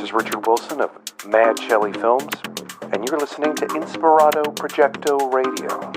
is Richard Wilson of Mad Shelley Films, and you're listening to Inspirado Projecto Radio.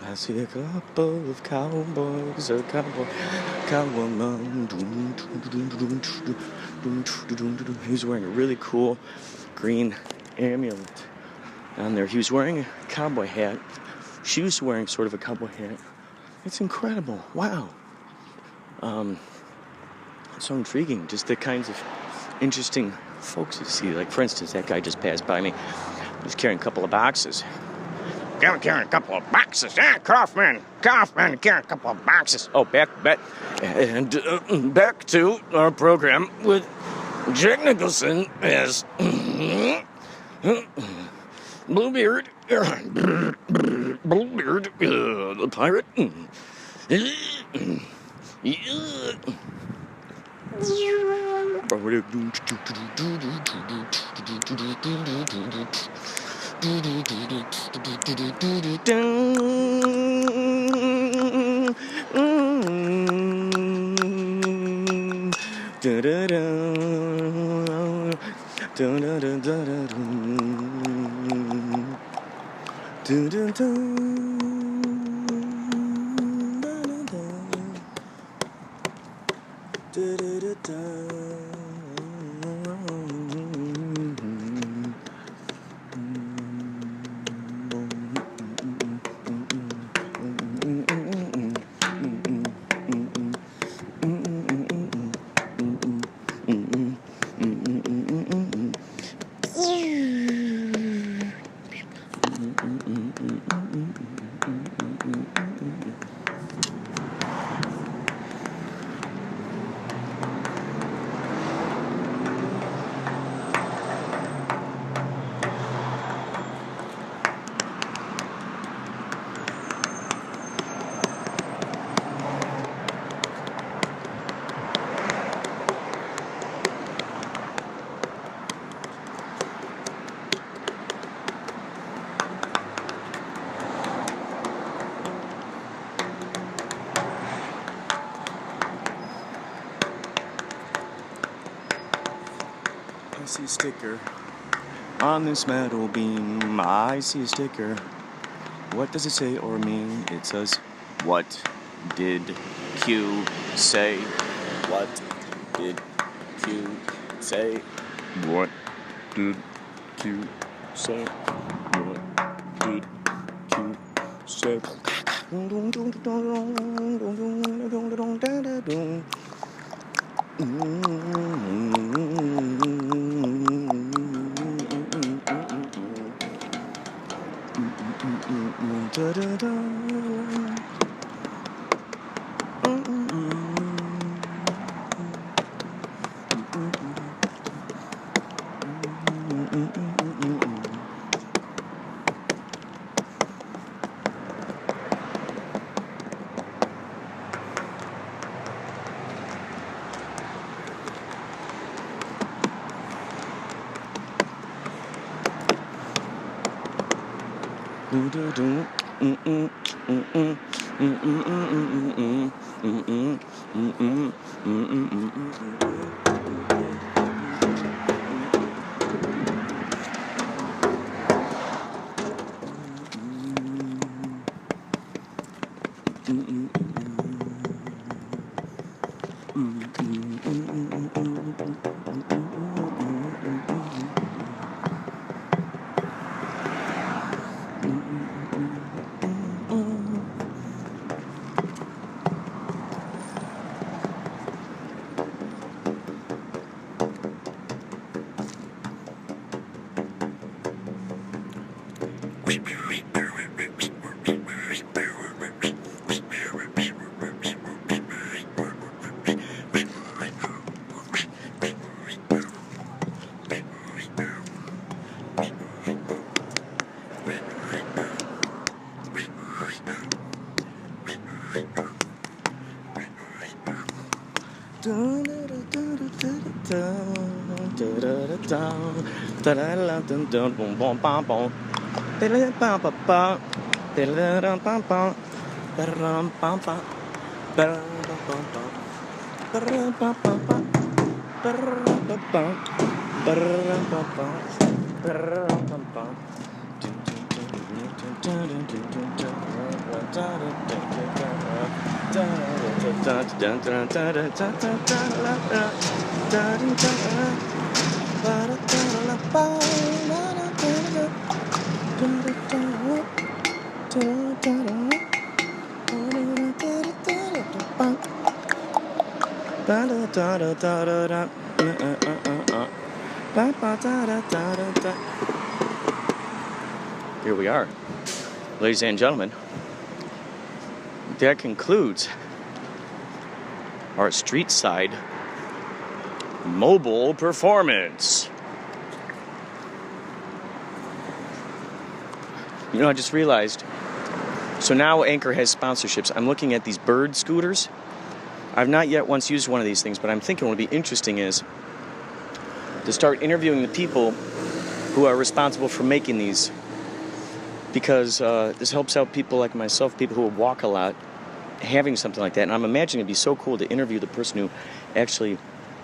I see a couple of cowboys, a cowwoman. He's wearing a really cool green amulet on there. He was wearing a cowboy hat. She was wearing sort of a cowboy hat. It's incredible. Wow. So intriguing. Just the kinds of interesting folks you see. Like, for instance, that guy just passed by me. He was carrying a couple of boxes. Carrying a couple of boxes. Yeah, Kaufman, carrying a couple of boxes. Oh, back to our program with Jack Nicholson as Bluebeard, the pirate. I see a sticker on this metal beam. I see a sticker. What does it say or mean? It says, what did Q say? What did Q say? What did Q say? What did Q say? Here we are, ladies and gentlemen. That concludes our street side mobile performance. You know, I just realized, so now Anchor has sponsorships. I'm looking at these bird scooters. I've not yet once used one of these things, but I'm thinking what would be interesting is to start interviewing the people who are responsible for making these, because this helps out people like myself, people who walk a lot, having something like that. And I'm imagining it'd be so cool to interview the person who actually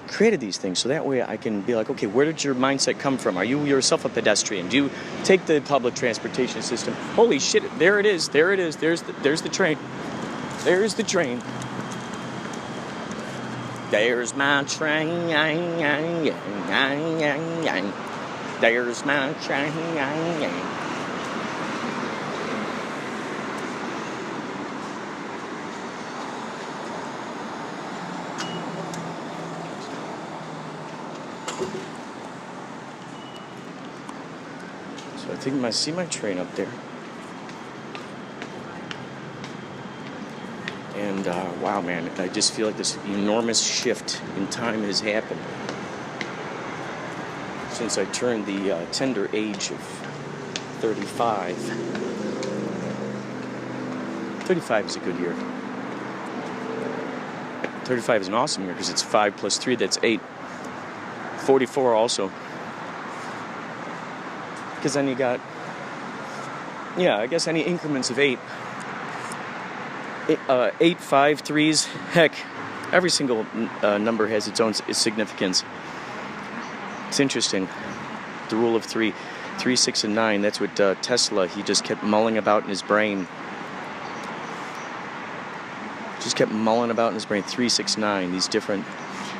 created these things, so that way I can be like, okay, where did your mindset come from? Are you yourself a pedestrian? Do you take the public transportation system? Holy shit, there it is, there's the train. There's the train. There's my train. There's my train. So I think I see my train up there. And wow, man, I just feel like this enormous shift in time has happened since I turned the tender age of 35. 35 is a good year. 35 is an awesome year because it's 5 plus 3, that's 8. 44 also. Because then you got, I guess any increments of 8. 8, 5, 3s, heck, every single number has its own significance. It's interesting. The rule of 3, 3, 6, and 9, that's what Tesla, he just kept mulling about in his brain. Just kept mulling about in his brain, 3, 6, 9, these different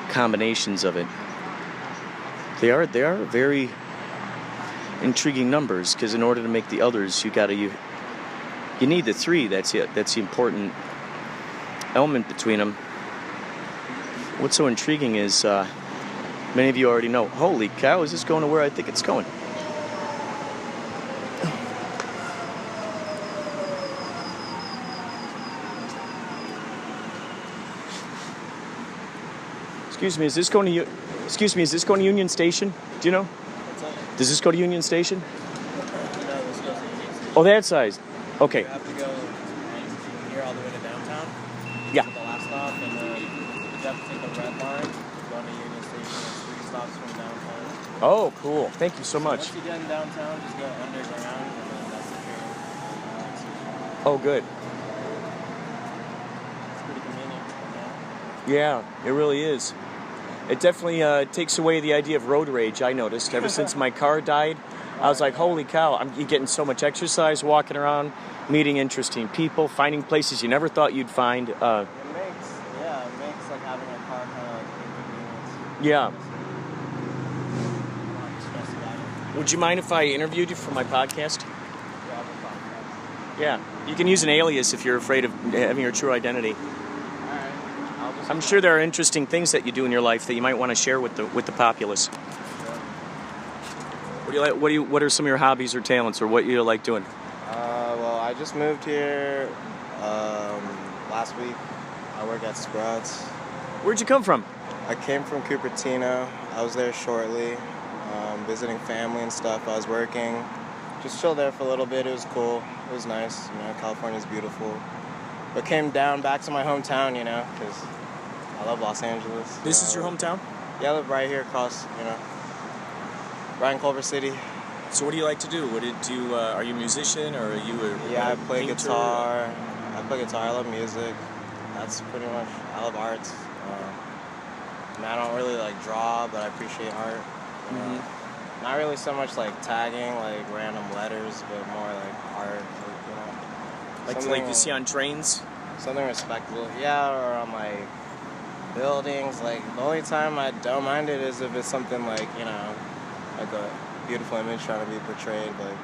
combinations of it. They are very intriguing numbers, because in order to make the others, you need the 3. That's it. That's the important element between them. What's so intriguing is, many of you already know, holy cow, is this going to where I think it's going? Excuse me, is this going to Union Station? Do you know? What's that? Does this go to Union Station? No, this goes to Union Station. Oh, that size. Okay. You have to go from here all the way to downtown. Yeah. To the last stop, and then you have to take the red line, go to Union Station, it's 3 stops from downtown. Oh, cool. Thank you so much. Once you get in downtown, just go underground, and then that's the train. Oh, good. It's pretty convenient. Yeah, it really is. It definitely takes away the idea of road rage, I noticed. Ever since my car died, I was like, holy cow, you're getting so much exercise, walking around, meeting interesting people, finding places you never thought you'd find. It makes like having a car kind of like inconvenience. Yeah. Stress about it. Would you mind if I interviewed you for my podcast? Yeah, I'll be fine. Yeah. You can use an alias if you're afraid of having your true identity. Alright. I'm sure there are interesting things that you do in your life that you might want to share with the populace. What do you like? What are some of your hobbies or talents, or what you like doing? Well, I just moved here last week. I work at Sprouts. Where'd you come from? I came from Cupertino. I was there shortly, visiting family and stuff. I was working. Just chilled there for a little bit. It was cool. It was nice. You know, California's beautiful. But came down back to my hometown, you know, because I love Los Angeles. This is your hometown? Yeah, I live right here across, you know, right in Culver City. So what do you like to do? Are you a musician, or are you a Yeah, I play painter? guitar. I love music. That's pretty much, I love arts. I don't really like draw, but I appreciate art. Not really so much like tagging, like random letters, but more like art, you know. Like you see on trains? Something respectable. Yeah, or on like buildings. Like the only time I don't mind it is if it's something like, you know, like a beautiful image trying to be portrayed. Like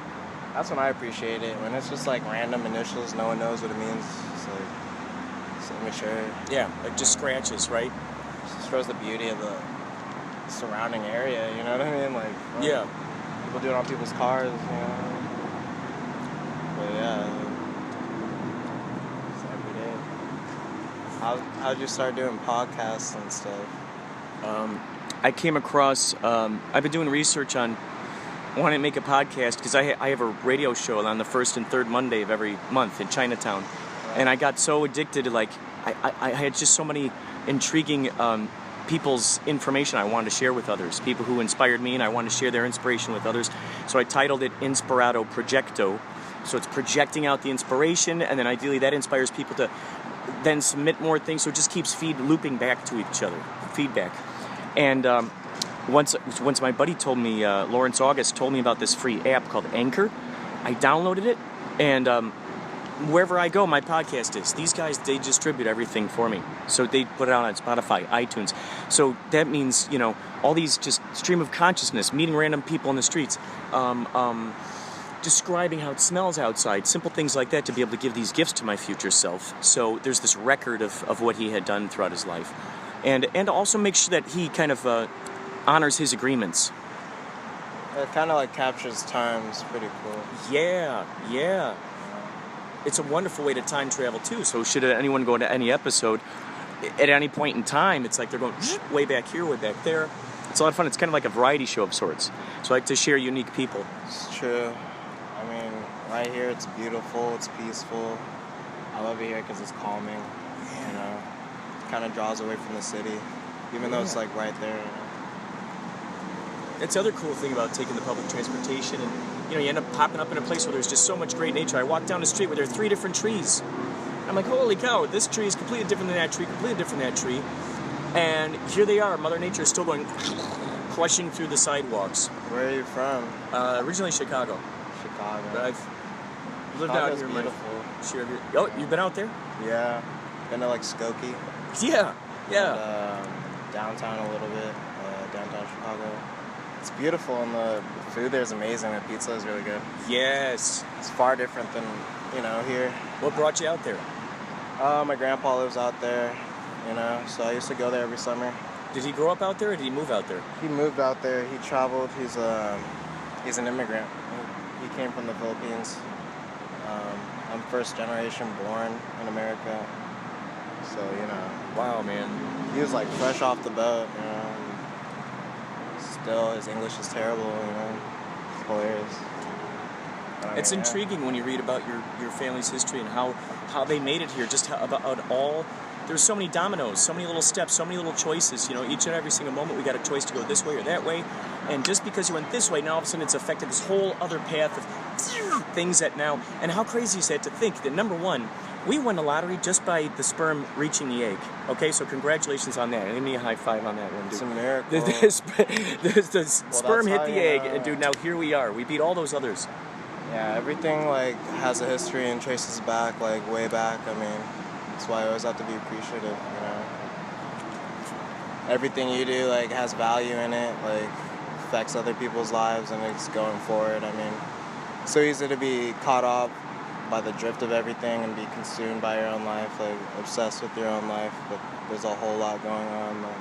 that's when I appreciate it. When it's just like random initials, no one knows what it means. It's like, just immature. Yeah, like just scratches, right? Just shows the beauty of the surrounding area, you know what I mean? Like, Yeah. People do it on people's cars, you know. But yeah, it's every day. How'd you start doing podcasts and stuff? I came across, I've been doing research on wanting to make a podcast because I have a radio show on the first and third Monday of every month in Chinatown. Right. And I got so addicted to, like, I had just so many intriguing people's information I wanted to share with others, people who inspired me, and I wanted to share their inspiration with others. So I titled it Inspirado Projecto. So it's projecting out the inspiration, and then ideally that inspires people to then submit more things, so it just keeps looping back to each other, feedback. And once my buddy told me, Lawrence August told me about this free app called Anchor. I downloaded it, and wherever I go, my podcast is. These guys, they distribute everything for me. So they put it out on Spotify, iTunes. So that means, you know, all these just stream of consciousness, meeting random people in the streets, describing how it smells outside, simple things like that, to be able to give these gifts to my future self. So there's this record of what he had done throughout his life. And also make sure that he kind of honors his agreements. It kind of like captures time. It's pretty cool. Yeah. It's a wonderful way to time travel, too. So should anyone go to any episode, at any point in time, it's like they're going way back here, way back there. It's a lot of fun. It's kind of like a variety show of sorts. So I like to share unique people. It's true. I mean, right here, it's beautiful. It's peaceful. I love it here because it's calming. You know, it kind of draws away from the city, even though it's like right there. You know? That's the other cool thing about taking the public transportation, and you know, you end up popping up in a place where there's just so much great nature. I walk down the street where there are 3 different trees. I'm like, holy cow, this tree is completely different than that tree, completely different than that tree. And here they are, Mother Nature is still going, crushing through the sidewalks. Where are you from? Originally Chicago. Chicago. But I've lived out here my share of years. Oh, you've been out there? Yeah. Been to like Skokie. Yeah. And, downtown a little bit. Downtown Chicago. It's beautiful, and the food there is amazing. The pizza is really good. Yes. It's far different than, you know, here. What brought you out there? My grandpa lives out there, you know, so I used to go there every summer. Did he grow up out there, or did he move out there? He moved out there. He traveled. He's an immigrant. He came from the Philippines. I'm first generation born in America. So, you know. Wow, man. He was like fresh off the boat, you know. Still, his English is terrible, you know. It's hilarious. It's intriguing when you read about your family's history and how they made it here. Just about all, there's so many dominoes, so many little steps, so many little choices. You know, each and every single moment we got a choice to go this way or that way. And just because you went this way, now all of a sudden it's affected this whole other path of things that now, and how crazy is that to think that, number one, we won the lottery just by the sperm reaching the egg. Okay, so congratulations on that. Give me a high five on that one, dude. It's a miracle. The sperm hit the egg, and dude, now here we are. We beat all those others. Yeah, everything like has a history and traces back, like way back. I mean, that's why I always have to be appreciative, you know. Everything you do like has value in it, like affects other people's lives, and it's going forward. I mean, it's so easy to be caught up by the drift of everything and be consumed by your own life, like obsessed with your own life, but there's a whole lot going on. Like,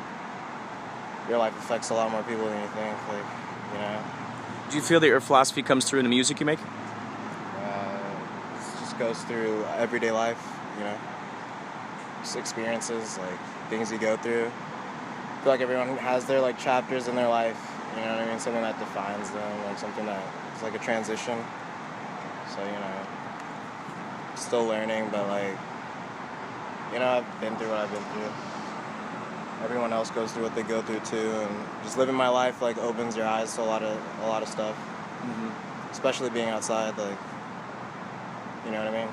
your life affects a lot more people than you think, like, you know. Do you feel that your philosophy comes through in the music you make? It just goes through everyday life, you know. Just experiences, like things you go through. I feel like everyone has their like chapters in their life, you know what I mean? Something that defines them, like something that is like a transition. So, you know, still learning, but like, you know, I've been through what I've been through. Everyone else goes through what they go through too, and just living my life like opens your eyes to a lot of stuff. Mm-hmm. Especially being outside, like, you know what I mean?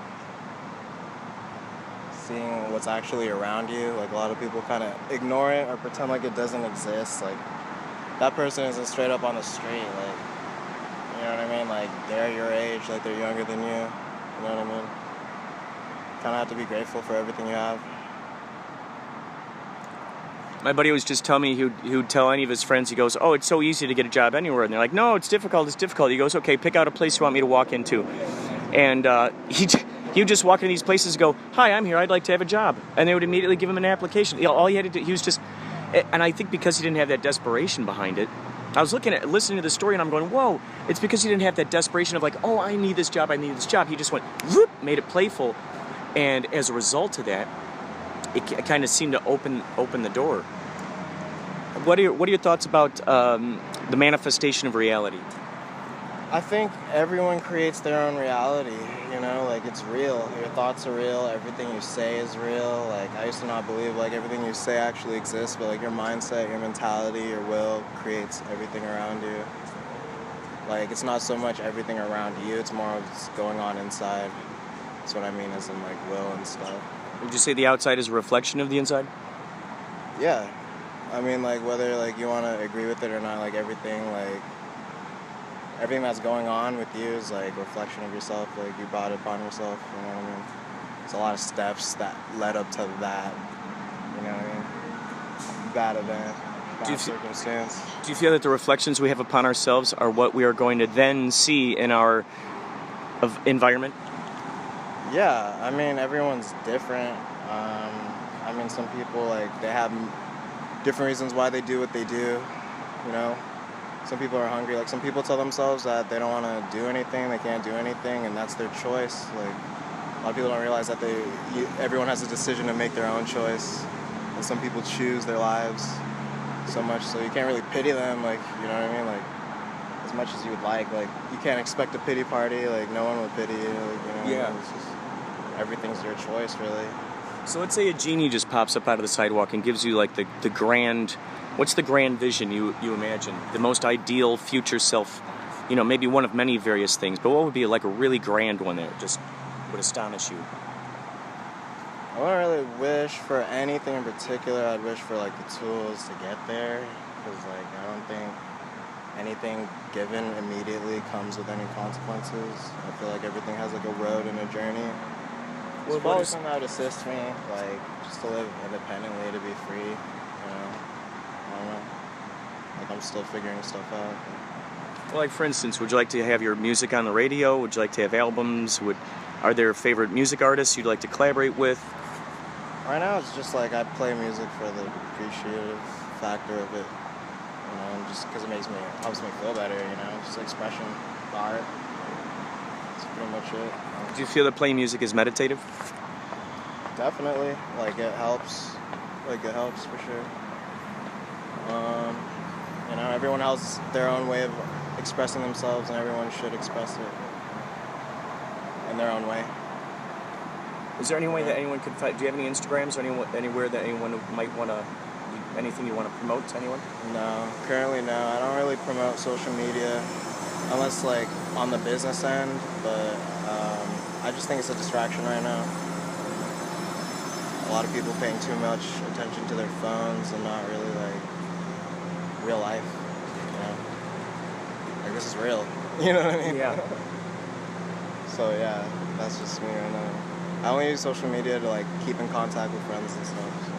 Seeing what's actually around you, like a lot of people kind of ignore it or pretend like it doesn't exist. Like, that person isn't straight up on the street, like, you know what I mean? Like, they're your age, like they're younger than you know what I mean? Kind of have to be grateful for everything you have. My buddy was just telling me he would tell any of his friends, he goes, oh, it's so easy to get a job anywhere. And they're like, no, it's difficult. He goes, okay, pick out a place you want me to walk into. And he would just walk into these places and go, hi, I'm here, I'd like to have a job. And they would immediately give him an application. You know, all he had to do, he was just, and I think because he didn't have that desperation behind it, I was listening to the story and I'm going, whoa, it's because he didn't have that desperation of like, oh, I need this job. He just went, whoop, made it playful. And as a result of that, it kind of seemed to open the door. What are your thoughts about the manifestation of reality? I think everyone creates their own reality, you know, like it's real. Your thoughts are real, everything you say is real. Like, I used to not believe like everything you say actually exists, but like your mindset, your mentality, your will creates everything around you. Like, it's not so much everything around you, it's more of what's going on inside. That's what I mean as in like will and stuff. Would you say the outside is a reflection of the inside? Yeah. I mean, like, whether like you want to agree with it or not, like everything that's going on with you is like a reflection of yourself. Like, you brought it upon yourself, you know what I mean? It's a lot of steps that led up to that, you know what I mean? Bad event, bad circumstance. Do you feel that the reflections we have upon ourselves are what we are going to then see in our environment? Yeah, I mean, everyone's different. I mean, some people, like, they have different reasons why they do what they do, you know? Some people are hungry. Like, some people tell themselves that they don't want to do anything, they can't do anything, and that's their choice. Like, a lot of people don't realize that everyone has a decision to make their own choice, and some people choose their lives so much, so you can't really pity them, like, you know what I mean? Like, as much as you would like you can't expect a pity party, like, no one will pity you, like, you know? Yeah. It's just, everything's your choice, really. So let's say a genie just pops up out of the sidewalk and gives you like the grand, what's the grand vision you imagine? The most ideal future self, you know, maybe one of many various things, but what would be like a really grand one that just would astonish you? I wouldn't really wish for anything in particular. I'd wish for like the tools to get there, because like I don't think anything given immediately comes with any consequences. I feel like everything has like a road and a journey. Well, it's probably something that would assist me, like, just to live independently, to be free, you know? I don't know. Like, I'm still figuring stuff out. Well, like, for instance, would you like to have your music on the radio? Would you like to have albums? Are there favorite music artists you'd like to collaborate with? Right now, it's just, like, I play music for the appreciative factor of it, you know, and just because it helps me feel better, you know? Just expression, art. That's pretty much it. Do you feel that playing music is meditative? Definitely. Like, it helps. Like, it helps for sure. You know, everyone has their own way of expressing themselves, and everyone should express it in their own way. Is there any way that anyone could find? Do you have any Instagrams or anywhere that anyone might want to? Anything you want to promote to anyone? No, currently no. I don't really promote social media. unless like on the business end, but I just think it's a distraction right now. A lot of people paying too much attention to their phones and not really like real life, you know? Like this is real, you know what I mean? Yeah. So yeah, that's just me right now. I only use social media to like keep in contact with friends and stuff.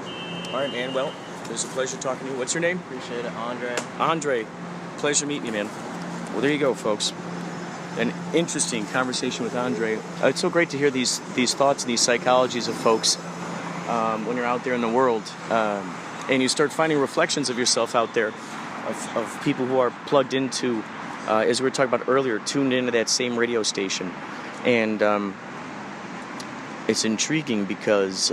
So. All right, man. Well, it was a pleasure talking to you. What's your name? Appreciate it, Andre. Andre. Pleasure meeting you, man. Well, there you go, folks. An interesting conversation with Andre. It's so great to hear these thoughts and these psychologies of folks when you're out there in the world, and you start finding reflections of yourself out there, of people who are plugged into, as we were talking about earlier, tuned into that same radio station, and it's intriguing because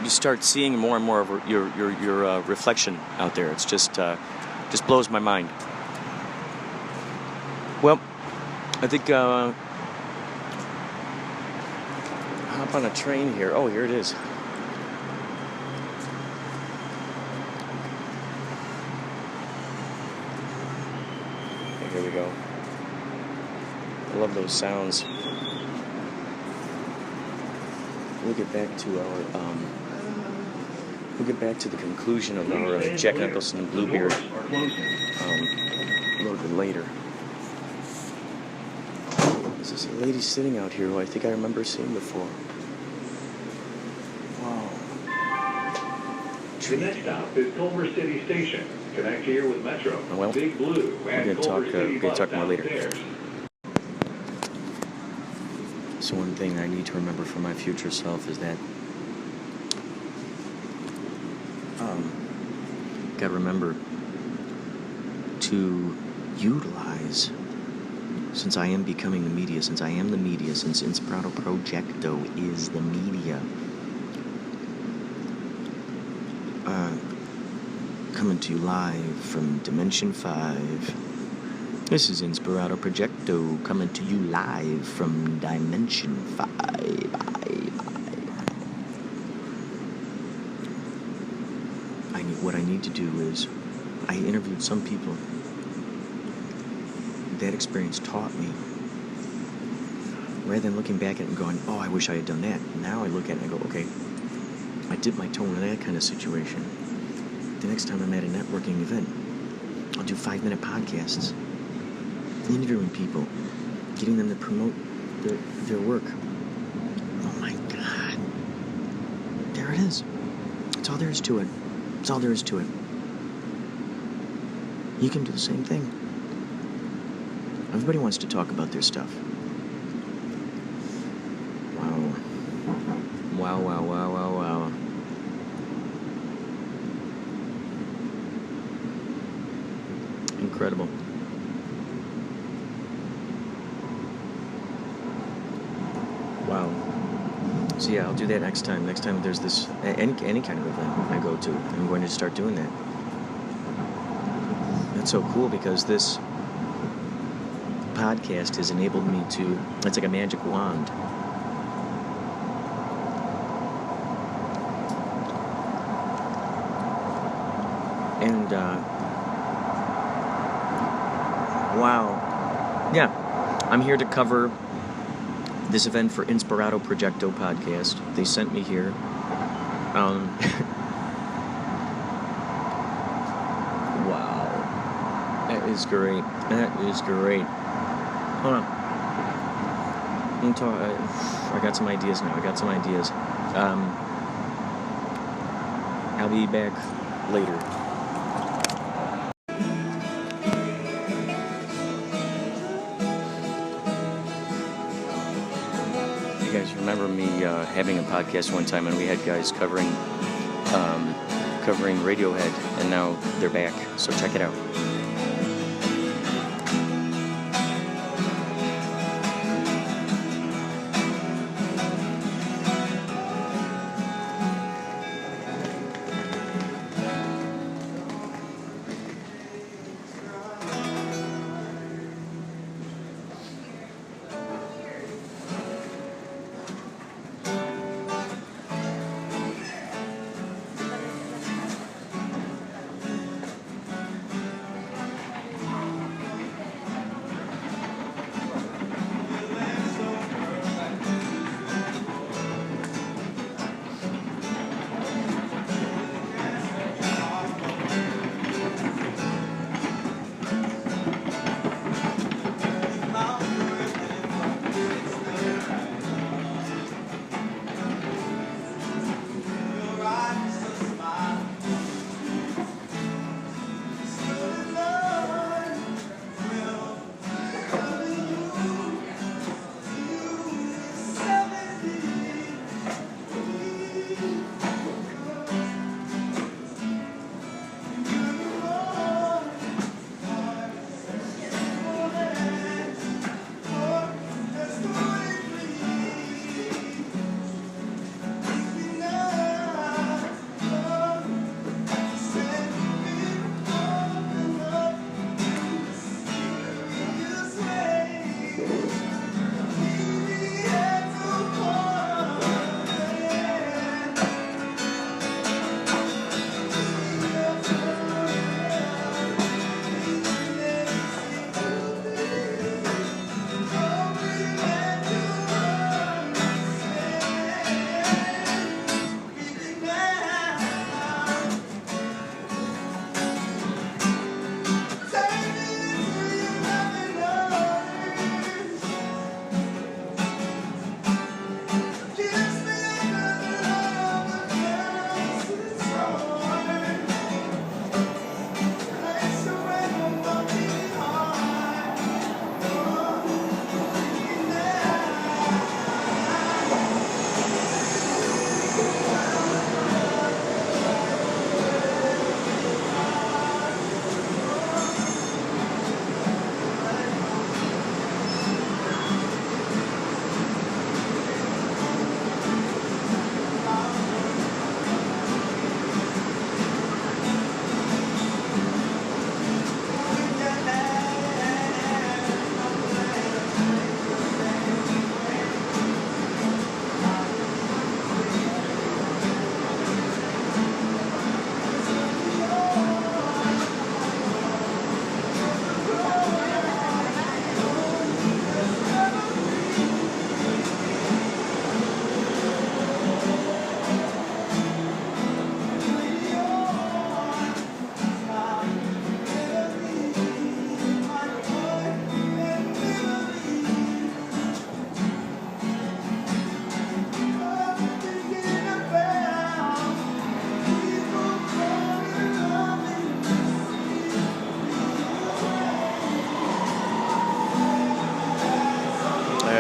you start seeing more and more of your reflection out there. It's just blows my mind. Well, I think hop on a train here. Oh, here it is. Okay, here we go. I love those sounds. We'll get back to our we'll get back to the conclusion of our Jack Nicholson and Bluebeard a little bit later. There's a lady sitting out here who I think I remember seeing before. Wow. The next stop is Culver City Station. Connect here with Metro, Well, Big Blue, and Culver City we're gonna talk more later. downstairs. So one thing I need to remember for my future self is that gotta remember to utilize, since I am becoming the media, since I am the media, since Inspirado Projecto is the media, coming to you live from Dimension 5. This is Inspirado Projecto coming to you live from Dimension 5. What I need to do is, I interviewed some people. That experience taught me. Rather than looking back at it and going, oh, I wish I had done that. Now I look at it and I go, okay, I dipped my toe in that kind of situation. The next time I'm at a networking event, I'll do 5-minute podcasts. Interviewing people, getting them to promote their work. Oh my God. There it is. That's all there is to it. That's all there is to it. You can do the same thing. Everybody wants to talk about their stuff. Wow. Wow, wow, wow, wow, wow. Incredible. Wow. So yeah, I'll do that next time. Next time there's this, any kind of event I go to, I'm going to start doing that. That's so cool because this podcast has enabled me to, it's like a magic wand. And, wow. Yeah, I'm here to cover this event for Inspirado Projecto podcast. They sent me here. Wow. That is great. That is great. Hold on. I got some ideas now. I'll be back later. You guys remember me having a podcast one time, and we had guys covering Radiohead, and now they're back. So check it out.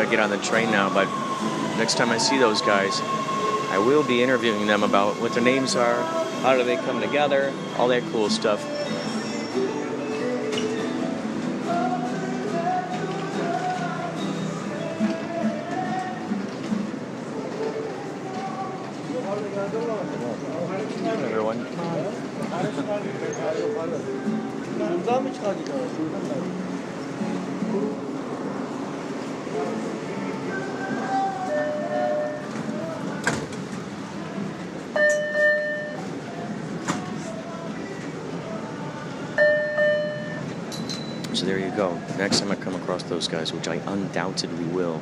gotta get on the train now, but next time I see those guys, I will be interviewing them about what their names are, how do they come together, all that cool stuff. Everyone. So there you go. Next time I come across those guys, which I undoubtedly will,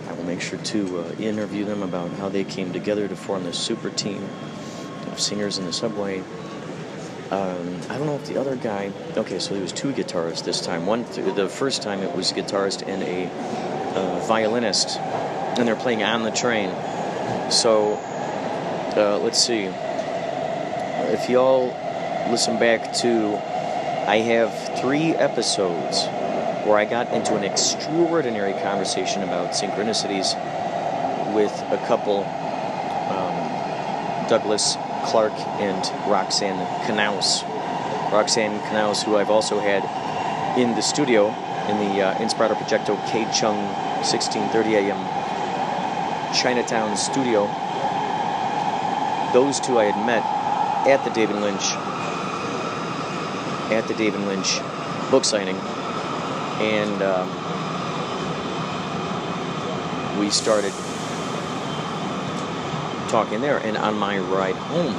I will make sure to interview them about how they came together to form this super team of singers in the subway. I don't know if the other guy... Okay, so there was two guitarists this time. The first time it was a guitarist and a violinist, and they're playing on the train. So, let's see. If y'all listen back to... I have 3 episodes where I got into an extraordinary conversation about synchronicities with a couple, Douglas Clark and Roxanne Knaus. Roxanne Knaus, who I've also had in the studio in the Inspirado Projecto K Chung 1630 AM Chinatown studio. Those two I had met at the David Lynch book signing, and we started talking there. And on my ride home,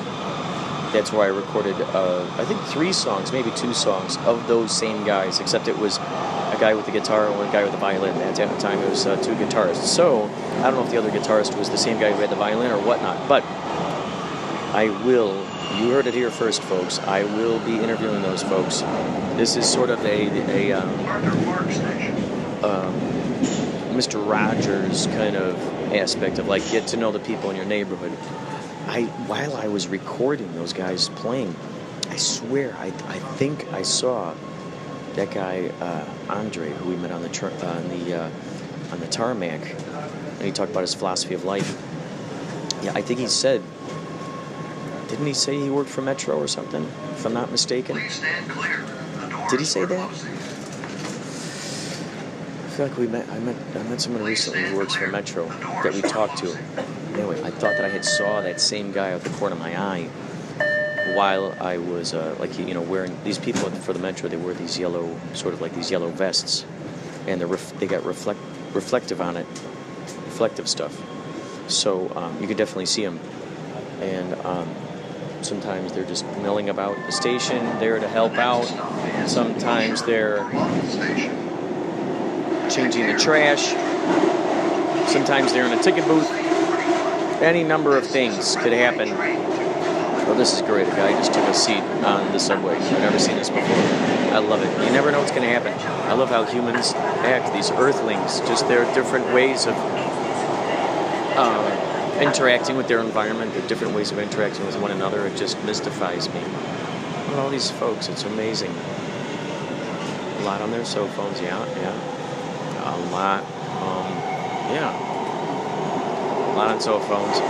that's where I recorded I think 3 songs, maybe 2 songs of those same guys, except it was a guy with the guitar and one guy with the violin. At the time it was 2 guitarists. So I don't know if the other guitarist was the same guy who had the violin or whatnot, but I will... You heard it here first, folks. I will be interviewing those folks. This is sort of a Mr. Rogers kind of aspect of, like, get to know the people in your neighborhood. While I was recording those guys playing, I swear, I think I saw that guy Andre, who we met on the tarmac, and he talked about his philosophy of life. Yeah, I think he said. Didn't he say he worked for Metro or something, if I'm not mistaken? Did he say that? I feel like I met someone recently who works for Metro that we talked to. Anyway, I thought that I had saw that same guy out the corner of my eye while I was, wearing... These people for the Metro, they wear these yellow vests, and they got reflective on it, reflective stuff. So you could definitely see them. And sometimes they're just milling about the station, there to help out. Sometimes they're changing the trash. Sometimes they're in a ticket booth. Any number of things could happen. Oh, this is great. A guy just took a seat on the subway. I've never seen this before. I love it. You never know what's going to happen. I love how humans act, these earthlings. Just their different ways of... interacting with their environment, their different ways of interacting with one another. It just mystifies me. Look at all these folks, it's amazing. A lot on their cell phones, yeah. A lot, a lot on cell phones.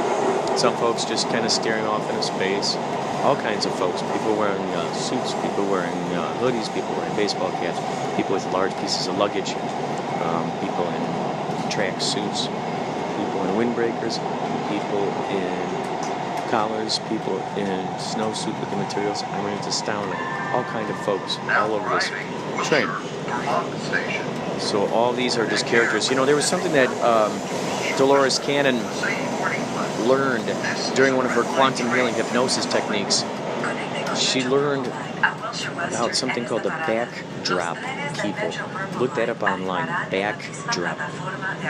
Some folks just kind of staring off into space. All kinds of folks. People wearing suits, people wearing hoodies, people wearing baseball caps, people with large pieces of luggage, people in track suits, people in windbreakers, people in collars, people in snowsuit looking materials. I mean, it's astounding. All kinds of folks all over this train. So all these are just characters. You know, there was something that Dolores Cannon learned during one of her quantum healing hypnosis techniques. She learned about something called the backdrop people. Look that up online. Backdrop.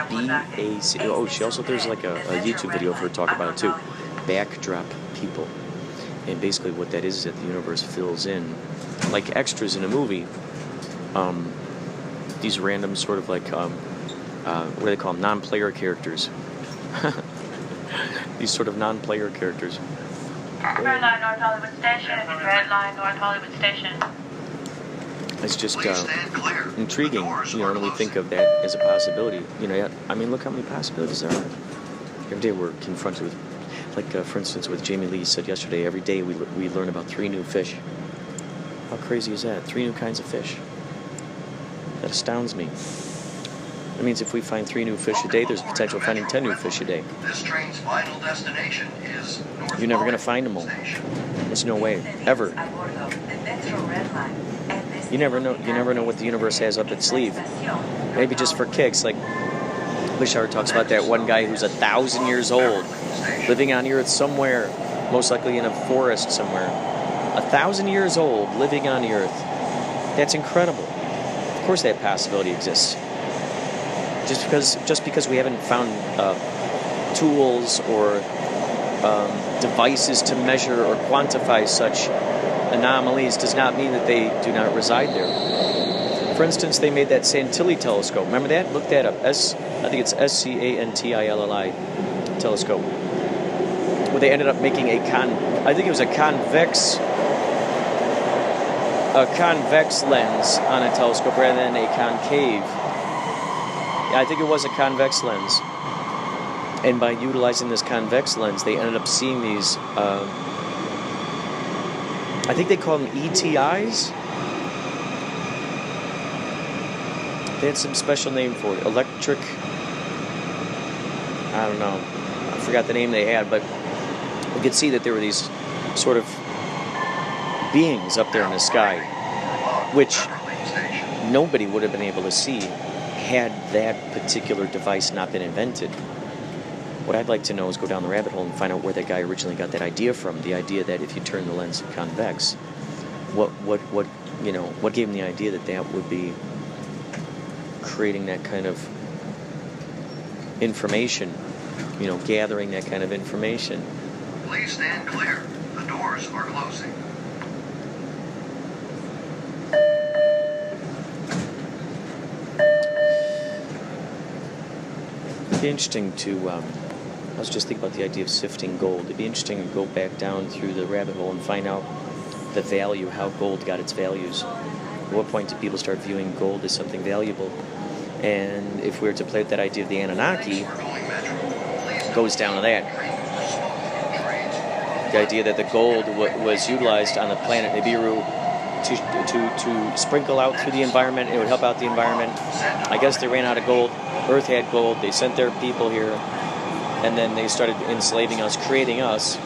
B-A-C. Oh, there's like a YouTube video of her talking about it too. Backdrop people. And basically what that is that the universe fills in, like extras in a movie, these random sort of like, what do they call them? Non-player characters. These sort of non-player characters. Red line North Hollywood Station, red line North Hollywood Station. It's just intriguing, when we think of that as a possibility. Look how many possibilities there are. Every day we're confronted with, for instance, with Jamie Lee said yesterday, every day we learn about 3 new fish. How crazy is that? 3 new kinds of fish. That astounds me. That means if we find 3 new fish a day, there's potential of finding 10 new fish a day. This train's final destination is North You're never going to find them all. There's no way, ever. You never know what the universe has up its sleeve. Maybe just for kicks, like Bashar talks about that one guy who's 1,000 years old, living on the earth somewhere, most likely in a forest somewhere. 1,000 years old, living on the earth. That's incredible. Of course that possibility exists. Just because we haven't found tools or devices to measure or quantify such anomalies does not mean that they do not reside there. For instance, they made that Santilli telescope. Remember that? Look that up. I think it's SCANTILLI telescope. Where they ended up making I think it was a convex lens on a telescope rather than a concave. I think it was a convex lens. And by utilizing this convex lens, they ended up seeing these, I think they call them ETIs. They had some special name for it. Electric, I don't know. I forgot the name they had, but you could see that there were these sort of beings up there in the sky, which nobody would have been able to see had that particular device not been invented. What I'd like to know is go down the rabbit hole and find out where that guy originally got that idea from. The idea that if you turn the lens convex, what gave him the idea that would be creating that kind of information, gathering that kind of information. Please stand clear. The doors are closing. It'd be interesting to, I was just thinking about the idea of sifting gold. It'd be interesting to go back down through the rabbit hole and find out the value, how gold got its values. At what point did people start viewing gold as something valuable? And if we were to play with that idea of the Anunnaki, it goes down to that. The idea that the gold was utilized on the planet Nibiru to sprinkle out through the environment. It would help out the environment. I guess they ran out of gold. Earth had gold. They sent their people here, and then they started enslaving us, creating us.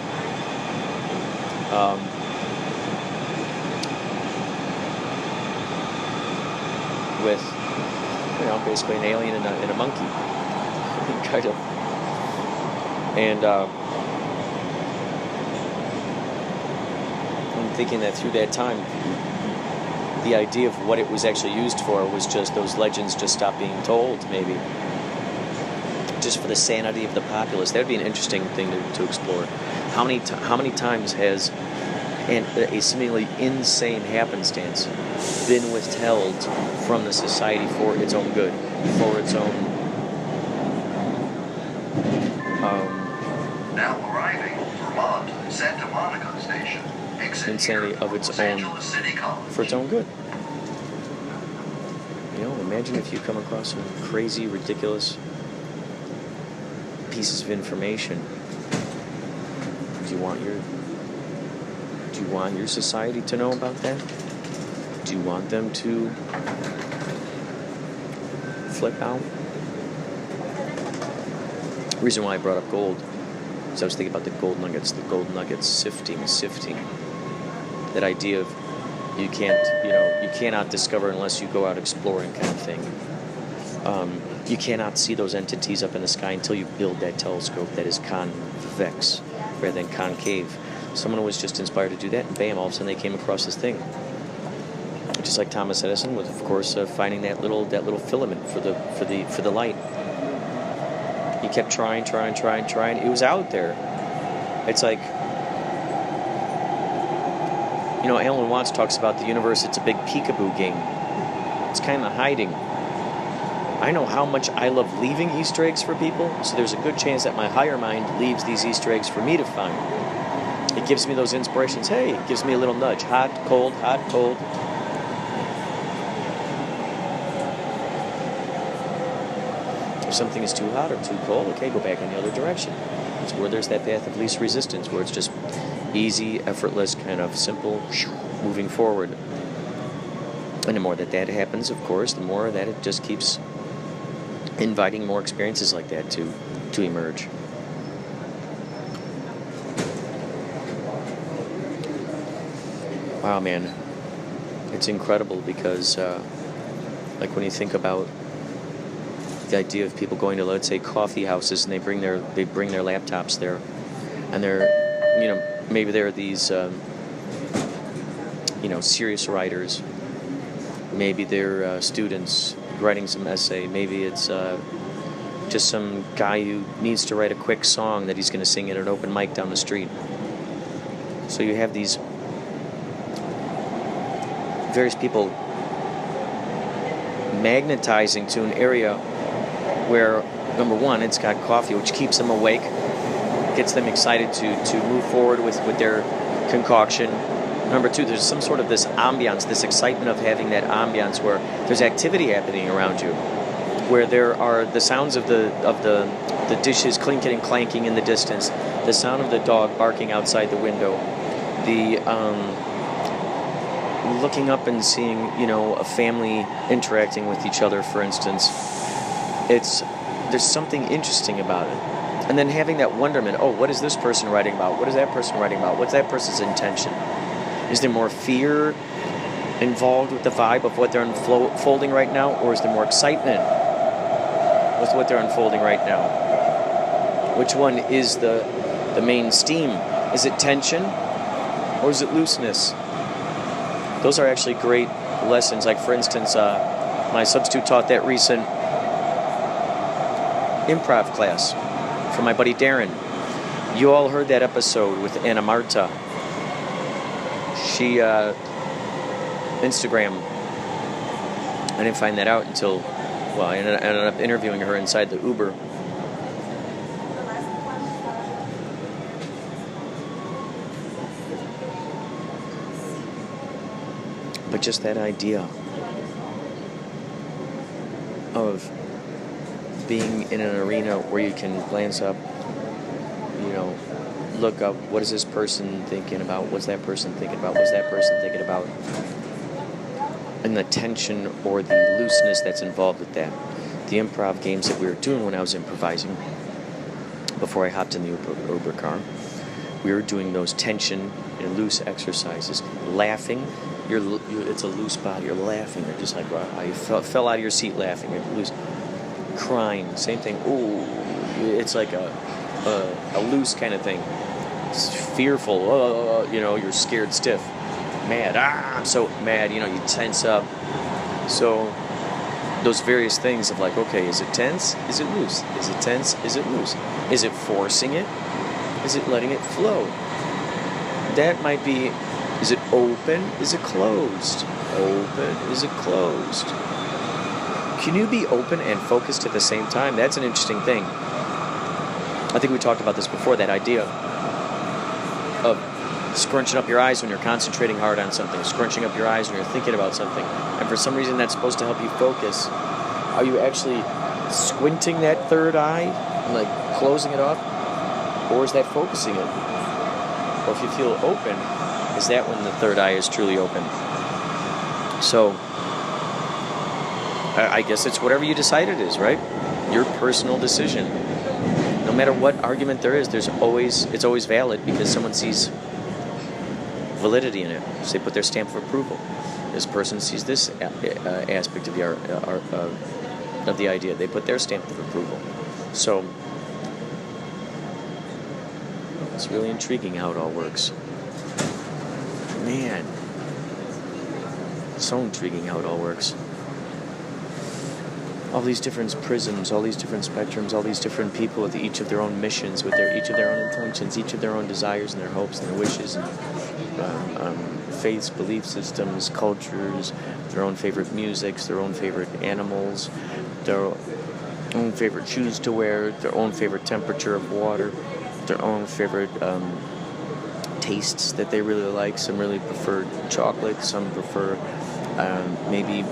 With, basically an alien and a monkey, kind of. And I'm thinking that through that time, the idea of what it was actually used for was just those legends just stopped being told, maybe. Just for the sanity of the populace. That would be an interesting thing to explore. How many times has a seemingly insane happenstance been withheld from the society for its own good, for its own now arriving Vermont Santa Monica station. insanity of its own, for its own good. Imagine if you come across some crazy, ridiculous pieces of information. Do you want your society to know about that? Do you want them to flip out? The reason why I brought up gold is I was thinking about the gold nuggets sifting. That idea of you cannot discover unless you go out exploring kind of thing. You cannot see those entities up in the sky until you build that telescope that is convex rather than concave. Someone was just inspired to do that, and bam, all of a sudden they came across this thing. Just like Thomas Edison, with of course finding that little filament for the light. He kept trying. It was out there. It's like, Alan Watts talks about the universe. It's a big peekaboo game. It's kind of hiding. I know how much I love leaving Easter eggs for people, so there's a good chance that my higher mind leaves these Easter eggs for me to find. It gives me those inspirations. Hey, it gives me a little nudge. Hot, cold, hot, cold. If something is too hot or too cold, okay, go back in the other direction. It's where there's that path of least resistance, where it's just easy, effortless, kind of simple, moving forward. And the more that happens, of course, the more that it just keeps inviting more experiences like that to emerge. Wow, man. It's incredible because, like when you think about the idea of people going to, let's say, coffee houses, and they bring their laptops there, and they're, maybe they're these, serious writers. Maybe they're students writing some essay. Maybe it's just some guy who needs to write a quick song that he's going to sing at an open mic down the street. So you have these various people magnetizing to an area where, number one, it's got coffee, which keeps them awake, gets them excited to move forward with their concoction. Number two, there's some sort of this ambiance, this excitement of having that ambiance where there's activity happening around you, where there are the sounds of the dishes clinking and clanking in the distance, the sound of the dog barking outside the window, the looking up and seeing, a family interacting with each other, for instance. There's something interesting about it. And then having that wonderment, oh, what is this person writing about? What is that person writing about? What's that person's intention? Is there more fear involved with the vibe of what they're unfolding right now? Or is there more excitement with what they're unfolding right now? Which one is the main steam? Is it tension or is it looseness? Those are actually great lessons. Like, for instance, my substitute taught that recent improv class from my buddy Darren. You all heard that episode with Anna Marta. She, Instagram. I didn't find that out until, I ended up interviewing her inside the Uber. But just that idea of being in an arena where you can glance up, look up, what is this person thinking about? What's that person thinking about? What's that person thinking about? And the tension or the looseness that's involved with that. The improv games that we were doing when I was improvising, before I hopped in the Uber car, we were doing those tension and loose exercises. Laughing, it's a loose body. You're laughing. You're just like, wow, you fell out of your seat laughing. You're loose. Crying, same thing. Ooh, it's like a loose kind of thing. It's fearful. You're scared stiff. Mad. I'm so mad. You tense up. So those various things of like, okay, is it tense? Is it loose? Is it tense? Is it loose? Is it forcing it? Is it letting it flow? That might be, is it open? Is it closed? Open? Is it closed? Can you be open and focused at the same time? That's an interesting thing. I think we talked about this before, that idea of scrunching up your eyes when you're concentrating hard on something, scrunching up your eyes when you're thinking about something. And for some reason that's supposed to help you focus. Are you actually squinting that third eye and like closing it off? Or is that focusing it? Or if you feel open, is that when the third eye is truly open? So I guess it's whatever you decide it is, right? Your personal decision. No matter what argument there is, it's always valid because someone sees validity in it. So they put their stamp of approval. This person sees this aspect of the idea. They put their stamp of approval. So it's really intriguing how it all works. Man, so intriguing how it all works. All these different prisms, all these different spectrums, all these different people with each of their own missions, with each of their own intentions, each of their own desires and their hopes and their wishes, and faiths, belief systems, cultures, their own favorite musics, their own favorite animals, their own favorite shoes to wear, their own favorite temperature of water, their own favorite tastes that they really like. Some really prefer chocolate, some prefer maybe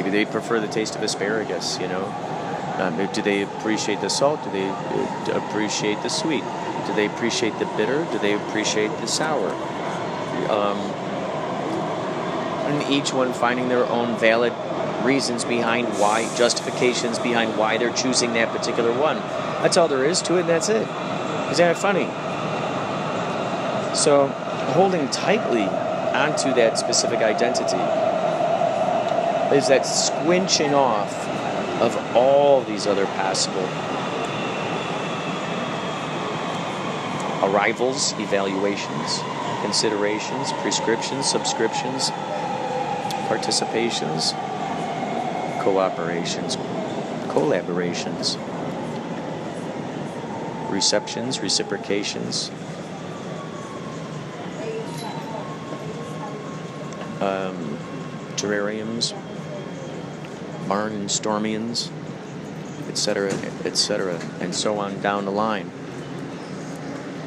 they prefer the taste of asparagus, Do they appreciate the salt? Do they appreciate the sweet? Do they appreciate the bitter? Do they appreciate the sour? And each one finding their own valid reasons behind why, justifications behind why they're choosing that particular one. That's all there is to it, and that's it. Isn't that funny? So, holding tightly onto that specific identity is that squinching off of all these other possible arrivals, evaluations, considerations, prescriptions, subscriptions, participations, cooperations, collaborations, receptions, reciprocations, terrariums, barnstormians, etc., etc., and so on down the line.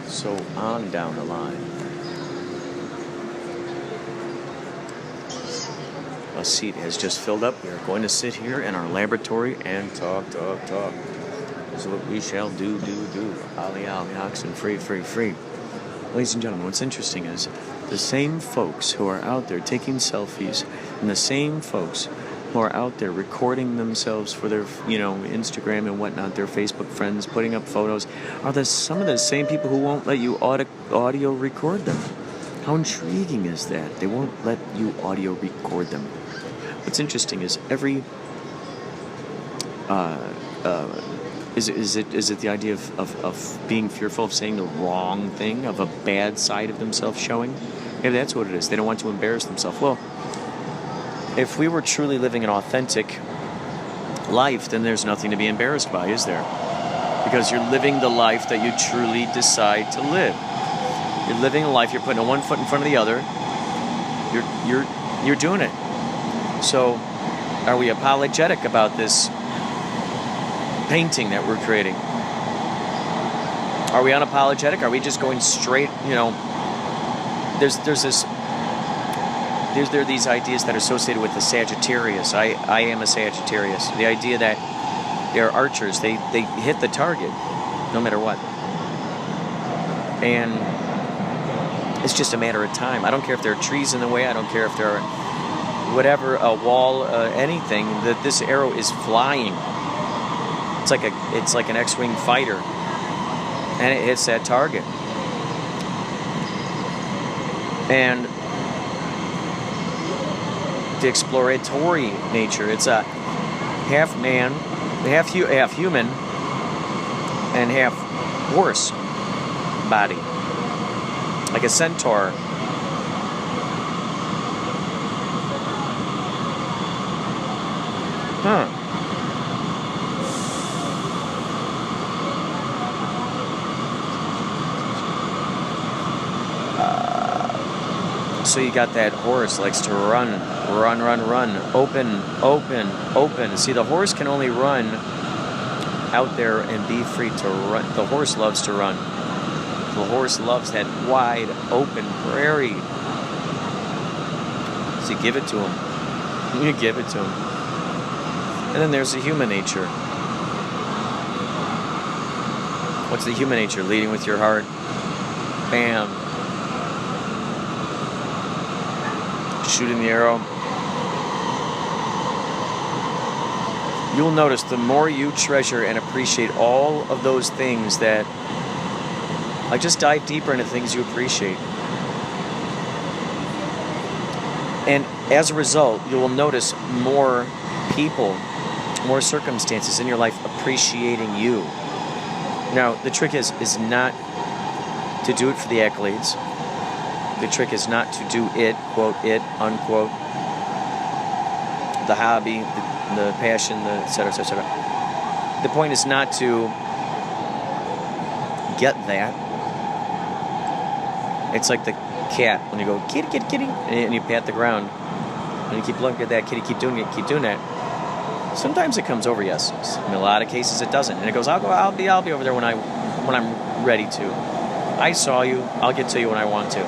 So on down the line. A seat has just filled up. We are going to sit here in our laboratory and talk. This is what we shall do. Ollie, oxen, free. Ladies and gentlemen, what's interesting is the same folks who are out there taking selfies and the same folks who are out there recording themselves for their, Instagram and whatnot, their Facebook friends, putting up photos, are some of the same people who won't let you audio record them. How intriguing is that? They won't let you audio record them. What's interesting is every is it the idea of being fearful of saying the wrong thing, of a bad side of themselves showing? Maybe that's what it is. They don't want to embarrass themselves. Well, if we were truly living an authentic life, then there's nothing to be embarrassed by, is there? Because you're living the life that you truly decide to live. You're living a life. You're putting one foot in front of the other. You're doing it. So, are we apologetic about this painting that we're creating? Are we unapologetic? Are we just going straight? There are these ideas that are associated with the Sagittarius. I am a Sagittarius. The idea that they're archers. They hit the target no matter what. And it's just a matter of time. I don't care if there are trees in the way. I don't care if there are whatever, a wall, anything. That this arrow is flying. It's like an X-wing fighter, and it hits that target. And the exploratory nature. It's a half man, half human, and half horse body, like a centaur. So you got that horse likes to run, open. See, the horse can only run out there and be free to run. The horse loves to run. The horse loves that wide open prairie. So you give it to him. You give it to him. And then there's the human nature. What's the human nature? Leading with your heart. Bam. Shooting the arrow. You'll notice the more you treasure and appreciate all of those things that, like, just dive deeper into things you appreciate. And as a result, you will notice more people, more circumstances in your life appreciating you. Now, the trick is not to do it for the accolades. The trick is not to do it, quote, it, unquote, the hobby, the passion, the et cetera, et cetera. The point is not to get that. It's like the cat, when you go, kitty, kitty, kitty, and you pat the ground, and you keep looking at that kitty, keep doing that. Sometimes it comes over, yes. In a lot of cases it doesn't. And it goes, I'll be over there when I'm ready to. I saw you, I'll get to you when I want to.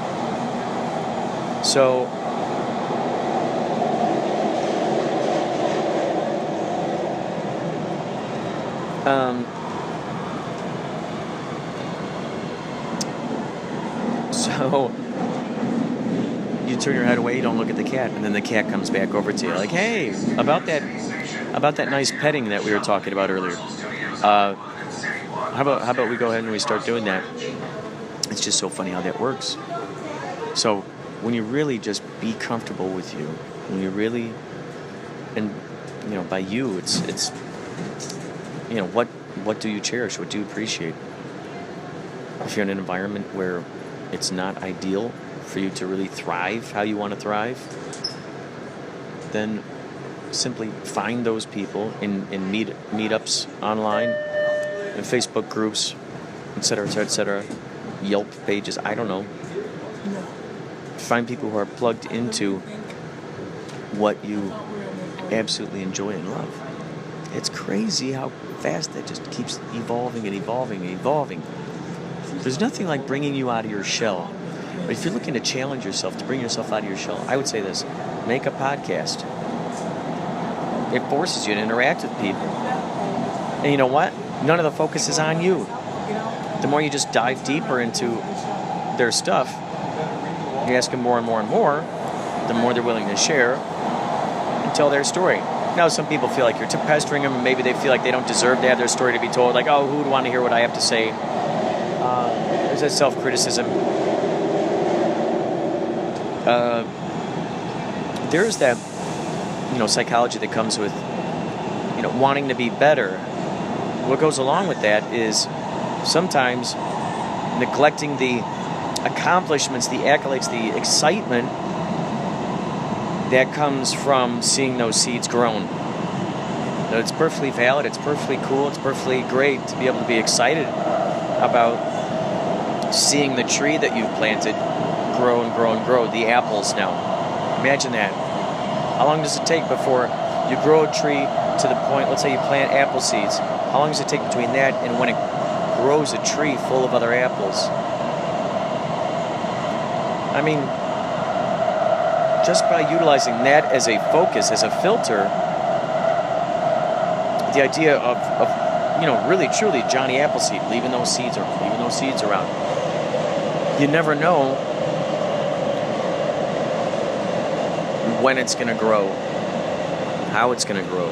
So, So you turn your head away, you don't look at the cat, and then the cat comes back over to you like, hey, about that nice petting that we were talking about earlier. How about we go ahead and we start doing that? It's just so funny how that works. So when you really just be comfortable with you, when you really, and by you, it's what do you cherish? What do you appreciate? If you're in an environment where it's not ideal for you to really thrive how you want to thrive, then simply find those people in meetups online, in Facebook groups, etc., etc., Yelp pages, I don't know. Find people who are plugged into what you absolutely enjoy and love. It's crazy how fast that just keeps evolving and evolving and evolving. There's nothing like bringing you out of your shell. But if you're looking to challenge yourself, to bring yourself out of your shell, I would say this: make a podcast. It forces you to interact with people. And you know what? None of the focus is on you. The more you just dive deeper into their stuff, you ask them more and more and more, the more they're willing to share and tell their story. Now, some people feel like you're pestering them, and maybe they feel like they don't deserve to have their story to be told. Like, oh, who would want to hear what I have to say? There's that self-criticism. There's that, psychology that comes with, wanting to be better. What goes along with that is sometimes neglecting the accomplishments, the accolades, the excitement that comes from seeing those seeds grown. It's perfectly valid, it's perfectly cool, it's perfectly great to be able to be excited about seeing the tree that you've planted grow and grow and grow, the apples now. Imagine that. How long does it take before you grow a tree to the point, let's say you plant apple seeds, how long does it take between that and when it grows a tree full of other apples? I mean, just by utilizing that as a focus, as a filter, the idea of really truly Johnny Appleseed, leaving those seeds around. You never know when it's going to grow, how it's going to grow,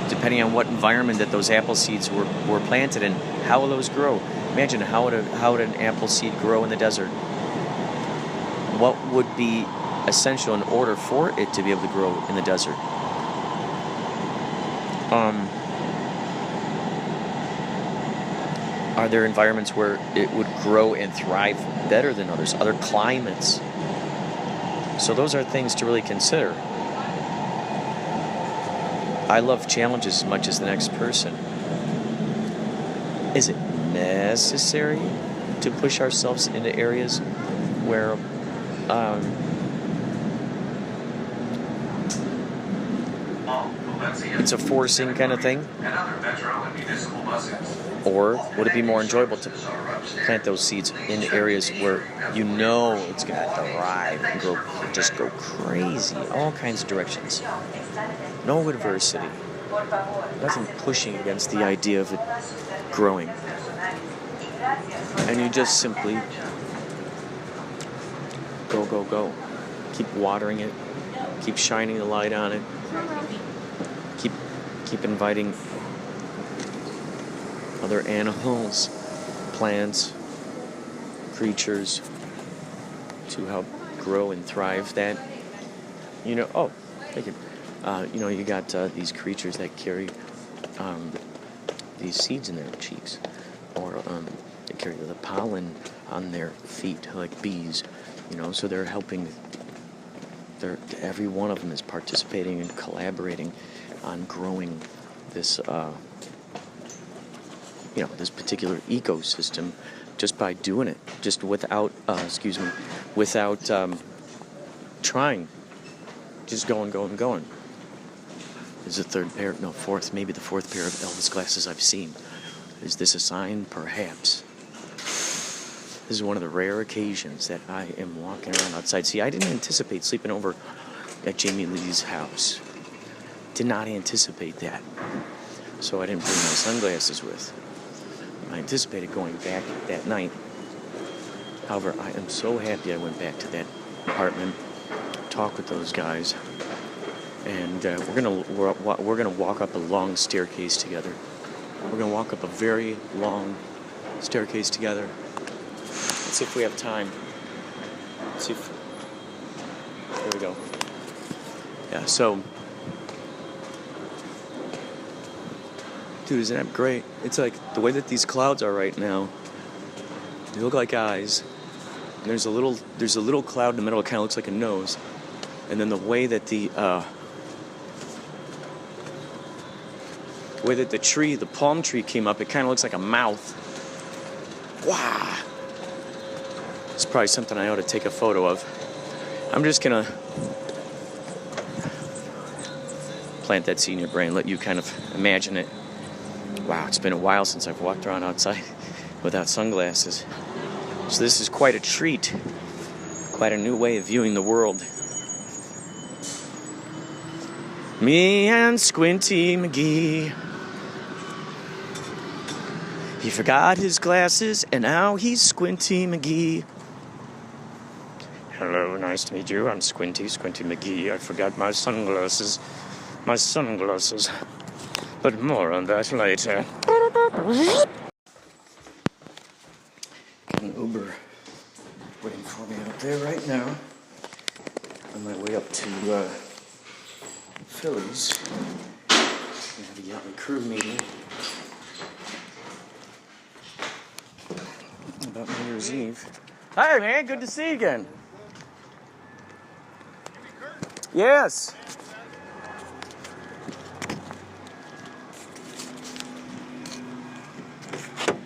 depending on what environment that those apple seeds were planted in. How will those grow? Imagine how would an apple seed grow in the desert? What would be essential in order for it to be able to grow in the desert? Are there environments where it would grow and thrive better than others? Other climates? So those are things to really consider. I love challenges as much as the next person. Is it necessary to push ourselves into areas where it's a forcing kind of thing? Or would it be more enjoyable to plant those seeds in areas where it's going to thrive and just go crazy, all kinds of directions? No adversity. Nothing pushing against the idea of it growing. And you just simply go. Keep watering it. Keep shining the light on it. Keep inviting other animals, plants, creatures to help grow and thrive that. Thank you. You got these creatures that carry these seeds in their cheeks, or they carry the pollen on their feet, like bees. So they're helping. Every one of them is participating and collaborating on growing this, this particular ecosystem, just by doing it, just without trying, just going. There's maybe the fourth pair of Elvis glasses I've seen. Is this a sign? Perhaps. This is one of the rare occasions that I am walking around outside. See, I didn't anticipate sleeping over at Jamie Lee's house. Did not anticipate that. so I didn't bring my sunglasses with. I anticipated going back that night. However, I am so happy I went back to that apartment, talked with those guys, and we're gonna walk up a long staircase together. We're gonna walk up a very long staircase together. Let's see if we have time. Let's see if... There we go. Yeah, so... Dude, isn't that great? It's like the way that these clouds are right now. They look like eyes. And there's a little cloud in the middle. It kind of looks like a nose. And then the way that the palm tree came up, it kind of looks like a mouth. Wow. It's probably something I ought to take a photo of. I'm just gonna plant that seed in your brain, let you kind of imagine it. Wow, it's been a while since I've walked around outside without sunglasses. So this is quite a treat. Quite a new way of viewing the world. Me and Squinty McGee. He forgot his glasses and now he's Squinty McGee. Hello, nice to meet you. I'm Squinty McGee. I forgot my sunglasses. But more on that later. Got an Uber waiting for me out there right now. On my way up to Phillies. I have to get a crew meeting about New Year's Eve. Hi, man. Good to see you again. Yes.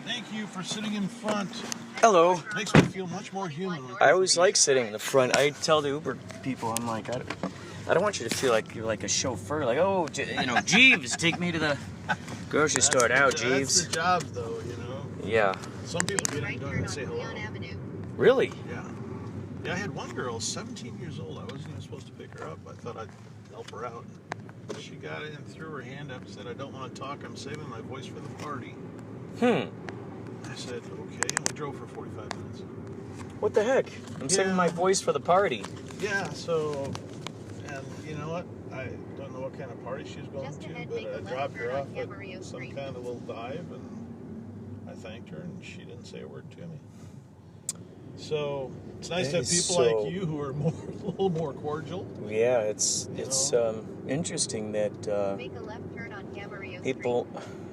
Thank you for sitting in front. Hello. Makes me feel much more human. I always like sitting in the front. I tell the Uber people, I'm like, I don't want you to feel like you're like a chauffeur. Like, oh, Jeeves, take me to the grocery store now, Jeeves. That's the job, though, you know. Yeah. Some people get in and say hello. Really? Yeah. Yeah, I had one girl, 17 years old. I wasn't even supposed to pick her up. I thought I'd help her out. She got in and threw her hand up and said, I don't want to talk. I'm saving my voice for the party. I said, okay. And we drove for 45 minutes. What the heck? I'm saving my voice for the party. Yeah, so, and you know what? I don't know what kind of party she's going to, but I dropped her off at some kind of little dive, and I thanked her, and she didn't say a word to me. So it's nice to have people like you who are a little more cordial. Yeah, it's interesting that people,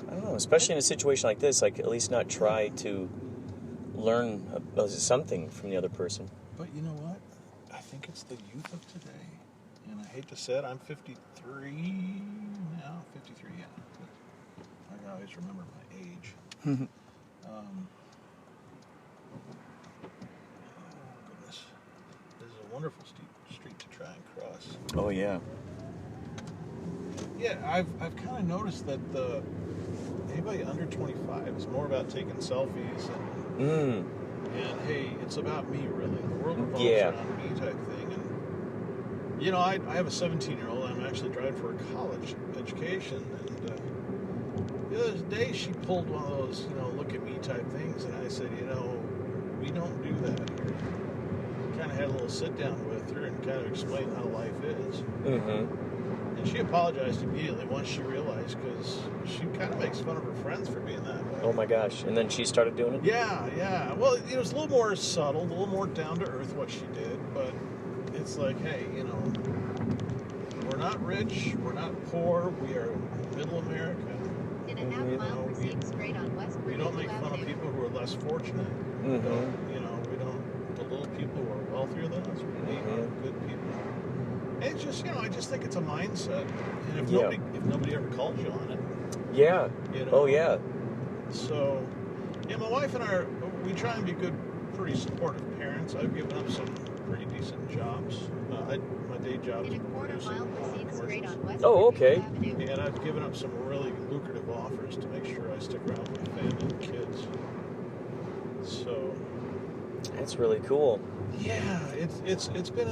I don't know, especially in a situation like this, like at least not try to learn something from the other person. But you know what? I think it's the youth of today, and I hate to say it, I'm 53 now. 53, yeah. I can always remember my age. Wonderful street to try and cross. Oh yeah. Yeah, I've kind of noticed that anybody under 25 is more about taking selfies and hey, it's about me really. The world revolves around me type thing. And you know, I have a 17-year-old. I'm actually driving for a college education, and the other day she pulled one of those, you know, look at me type things, and I said, you know, we don't do that here. Kind of had a little sit down with her and kind of explained how life is. And she apologized immediately once she realized, because she kind of makes fun of her friends for being that way. Oh my gosh. And then she started doing it? Yeah. Well, it was a little more subtle, a little more down to earth what she did, but it's like, hey, you know, we're not rich, we're not poor, we are middle America. We don't make fun of people who are less fortunate. You know, we don't belittle people who are wealthier than us. We are good people. And it's just, you know, I just think it's a mindset. And if nobody ever calls you on it. Yeah. You know, oh yeah. So, yeah, my wife and I, we try and be good, pretty supportive parents. I've given up some pretty decent jobs. My day job is producing commercials. Oh, okay. And I've given up some really lucrative offers to make sure I stick around with my family and kids. So that's really cool. Yeah, it's been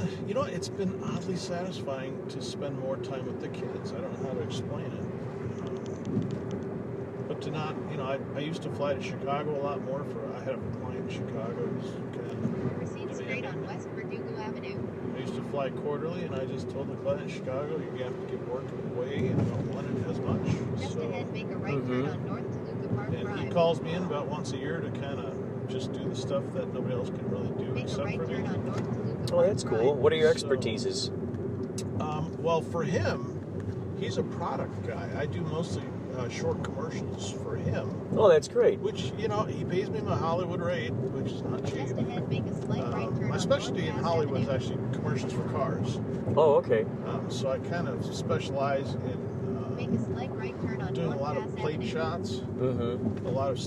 it's been oddly satisfying to spend more time with the kids. I don't know how to explain it. to not, I used to fly to Chicago a lot more. I had a client in Chicago who's kind of Proceed straight on West Verdugo Avenue. I used to fly quarterly, and I just told the client in Chicago, you're going to have to give work away, and I don't want it as much. Just So, ahead, make a right turn on North Toluca Park and Drive. he calls me in about once a year to kind of just do the stuff that nobody else can really do Make a except right for me. turn on North Toluca Oh, Park that's Drive. cool. What are your So- expertises? Well, for him, he's a product guy. I do mostly short commercials for him, Oh, that's great. which, he pays me my Hollywood rate, which is not cheap. Just ahead, make a slight right turn My on specialty North in Mass Hollywood is Avenue. actually commercials for cars. Oh, okay. So I kind of specialize Make in a slight right turn on doing North a lot Mass of plate Avenue. shots, Mm-hmm. a lot of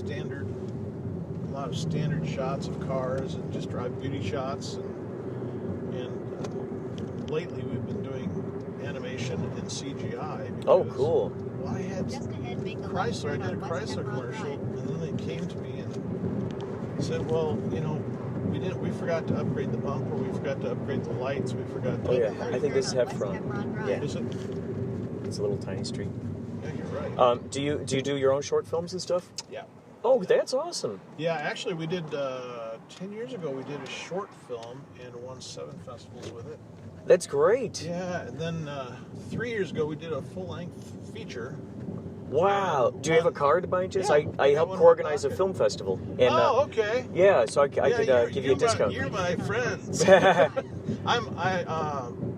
standard shots of cars, and just drive beauty shots. And lately we've been doing animation and CGI. Oh, because, cool. Well, I had Just ahead, make a left Chrysler. I turn did a on West Chrysler Hemlock commercial, Drive. and then they came to me and said, "Well, we forgot to upgrade the bumper. We forgot to upgrade the lights. We forgot to." Oh, yeah. Make a I left think turn this is on West Heffron. Hemlock Drive. Yeah. Is it? It's a little tiny street. Yeah, you're right. Do you do your own short films and stuff? Yeah. Oh, that's awesome. Yeah, actually, we did 10 years ago. We did a short film and won 7 festivals with it. That's great. Yeah, and then 3 years ago we did a full-length feature. Wow. Do you have a card by chance? Yeah, I I got helped one in my organize a pocket. film festival. And, Okay. yeah, so I could you're- give you a discount. You're my friend.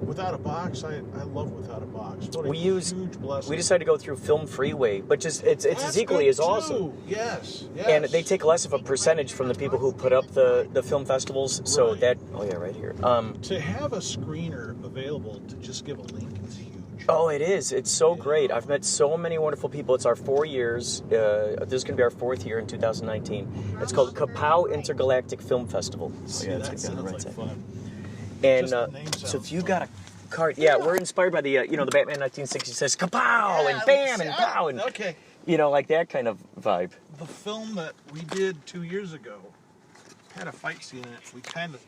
Without a Box. I love Without a Box. What a huge blessing. We decided to go through Film Freeway, but just it's That's as equally good as awesome. too. Yes. And they take less of a percentage from the people who put up the film festivals. So Right. that right here. To have a screener available to just give a link is huge. Oh, it is. It's so great. I've met so many wonderful people. It's our 4 years. This is going to be our 4th year in 2019. It's called Kapow Intergalactic Film Festival. See, that's that good on the sounds right like side. fun. And Just the name so sounds if you fun. got a card, yeah, we're inspired by the the Batman 1966 Kapow and bam and pow and Okay. like that kind of vibe. The film that we did 2 years ago had a fight scene in it.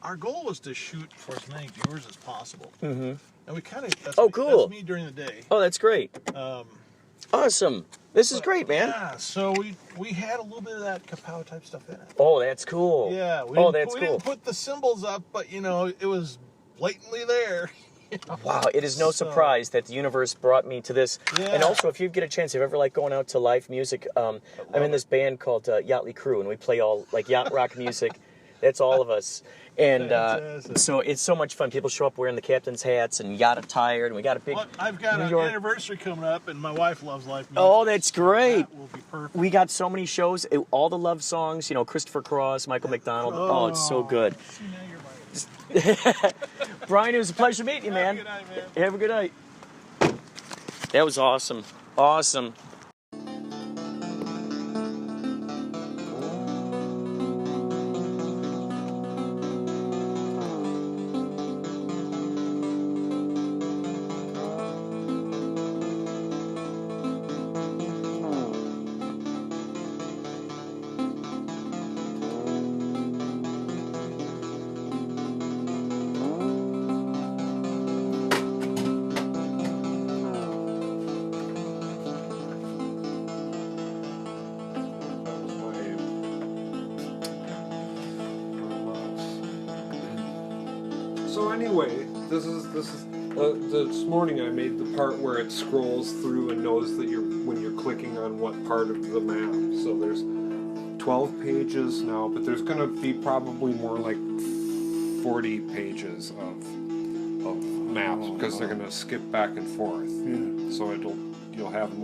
Our goal was to shoot for as many viewers as possible. Mm-hmm. And we kind of, Oh, cool. That's me during the day. Oh, that's great. Awesome. This is But, great, man. Yeah, so we had a little bit of that kapow type stuff in it. Oh, that's cool. Yeah. Oh, that's we cool. didn't put the symbols up, but it was blatantly there. Wow, it is no So- surprise that the universe brought me to this. Yeah. And also, if you get a chance, if you ever like going out to live music, I'm in this band called Yachtly Crew, and we play all like yacht rock music. That's all of us. And Fantastic. so it's so much fun. People show up wearing the captain's hats and yacht attire, and we got a big Well, I've got New an York. anniversary coming up, and my wife loves live music. Oh, that's great. That will be perfect. We got so many shows, all the love songs, Christopher Cross, Michael McDonald. Oh, it's so good. See, now you're my Brian, it was a pleasure meeting you, man. Have a good night, man. Have a good night. That was awesome. Awesome. So anyway, this morning I made the part where it scrolls through and knows that when you're clicking on what part of the map. So there's 12 pages now, but there's going to be probably more like 40 pages of maps because they're going to skip back and forth. Yeah. So you'll have more.